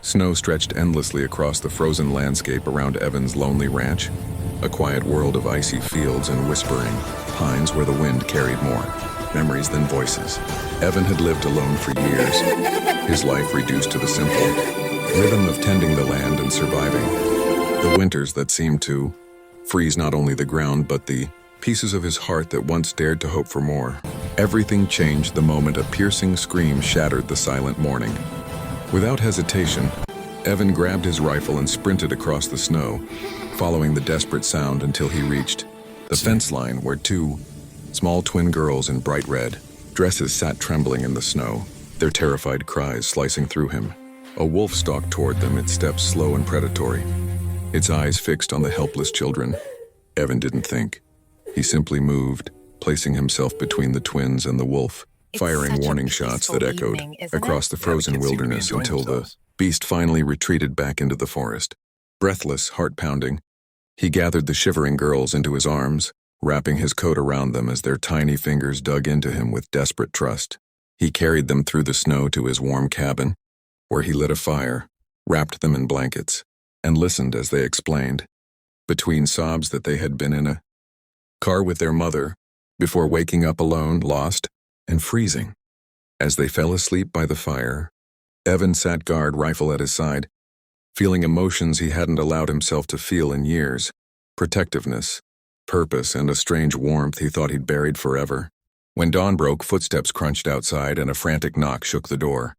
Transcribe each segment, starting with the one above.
Snow stretched endlessly across the frozen landscape around Evan's lonely ranch, a quiet world of icy fields and whispering pines where the wind carried more memories than voices. Evan had lived alone for years, his life reduced to the simple rhythm of tending the land and surviving. The winters that seemed to freeze not only the ground but the pieces of his heart that once dared to hope for more. Everything changed the moment a piercing scream shattered the silent morning. Without hesitation, Evan grabbed his rifle and sprinted across the snow, following the desperate sound until he reached the fence line where two small twin girls in bright red dresses sat trembling in the snow, their terrified cries slicing through him. A wolf stalked toward them, its steps slow and predatory, its eyes fixed on the helpless children. Evan didn't think. He simply moved, placing himself between the twins and the wolf, firing warning shots that echoed across the frozen wilderness until the beast finally retreated back into the forest. Breathless, heart-pounding, he gathered the shivering girls into his arms, wrapping his coat around them as their tiny fingers dug into him with desperate trust. He carried them through the snow to his warm cabin, where he lit a fire, wrapped them in blankets, and listened as they explained, between sobs, that they had been in a car with their mother before waking up alone, lost, and freezing. As they fell asleep by the fire, Evan sat guard, rifle at his side, feeling emotions he hadn't allowed himself to feel in years: protectiveness, purpose, and a strange warmth he thought he'd buried forever. When dawn broke, footsteps crunched outside and a frantic knock shook the door.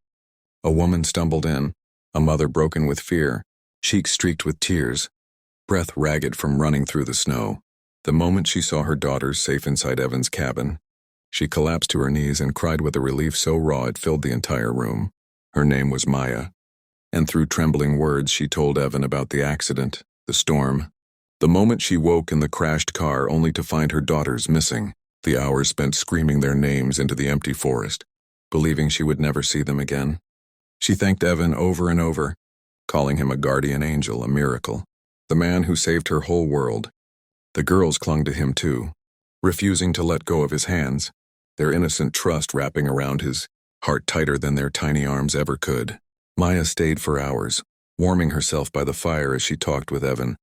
A woman stumbled in, a mother broken with fear, cheeks streaked with tears, breath ragged from running through the snow. The moment she saw her daughters safe inside Evan's cabin, she collapsed to her knees and cried with a relief so raw it filled the entire room. Her name was Maya, and through trembling words she told Evan about the accident, the storm, the moment she woke in the crashed car only to find her daughters missing, the hours spent screaming their names into the empty forest, believing she would never see them again. She thanked Evan over and over, calling him a guardian angel, a miracle, the man who saved her whole world. The girls clung to him too, refusing to let go of his hands, their innocent trust wrapping around his heart tighter than their tiny arms ever could. Maya stayed for hours, warming herself by the fire as she talked with Evan,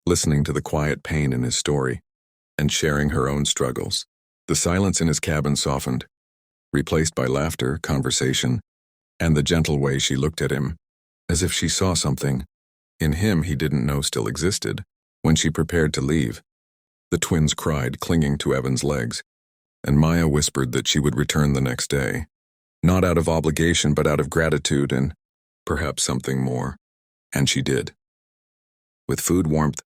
listening to the quiet pain in his story, and sharing her own struggles. The silence in his cabin softened, replaced by laughter, conversation, and the gentle way she looked at him, as if she saw something in him he didn't know still existed. When she prepared to leave, the twins cried, clinging to Evan's legs, and Maya whispered that she would return the next day, not out of obligation but out of gratitude and perhaps something more. And she did. With food, warmth,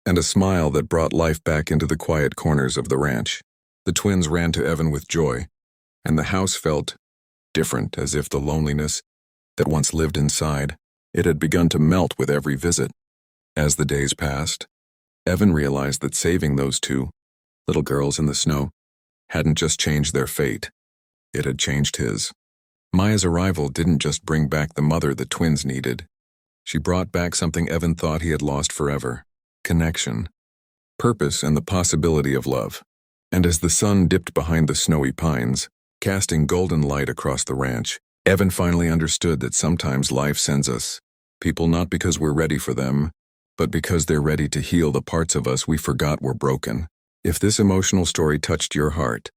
and a smile that brought life back into the quiet corners of the ranch, the twins ran to Evan with joy, and the house felt different, as if the loneliness that once lived inside it had begun to melt with every visit. As the days passed, Evan realized that saving those two little girls in the snow hadn't just changed their fate, it had changed his. Maya's arrival didn't just bring back the mother the twins needed. She brought back something Evan thought he had lost forever: connection, purpose, and the possibility of love. And as the sun dipped behind the snowy pines, casting golden light across the ranch, Evan finally understood that sometimes life sends us people not because we're ready for them, but because they're ready to heal the parts of us we forgot were broken. If this emotional story touched your heart,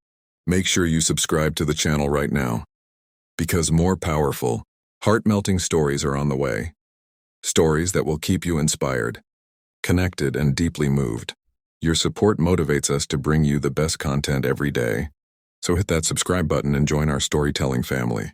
make sure you subscribe to the channel right now, because more powerful, heart-melting stories are on the way. Stories that will keep you inspired, connected, and deeply moved. Your support motivates us to bring you the best content every day. So hit that subscribe button and join our storytelling family.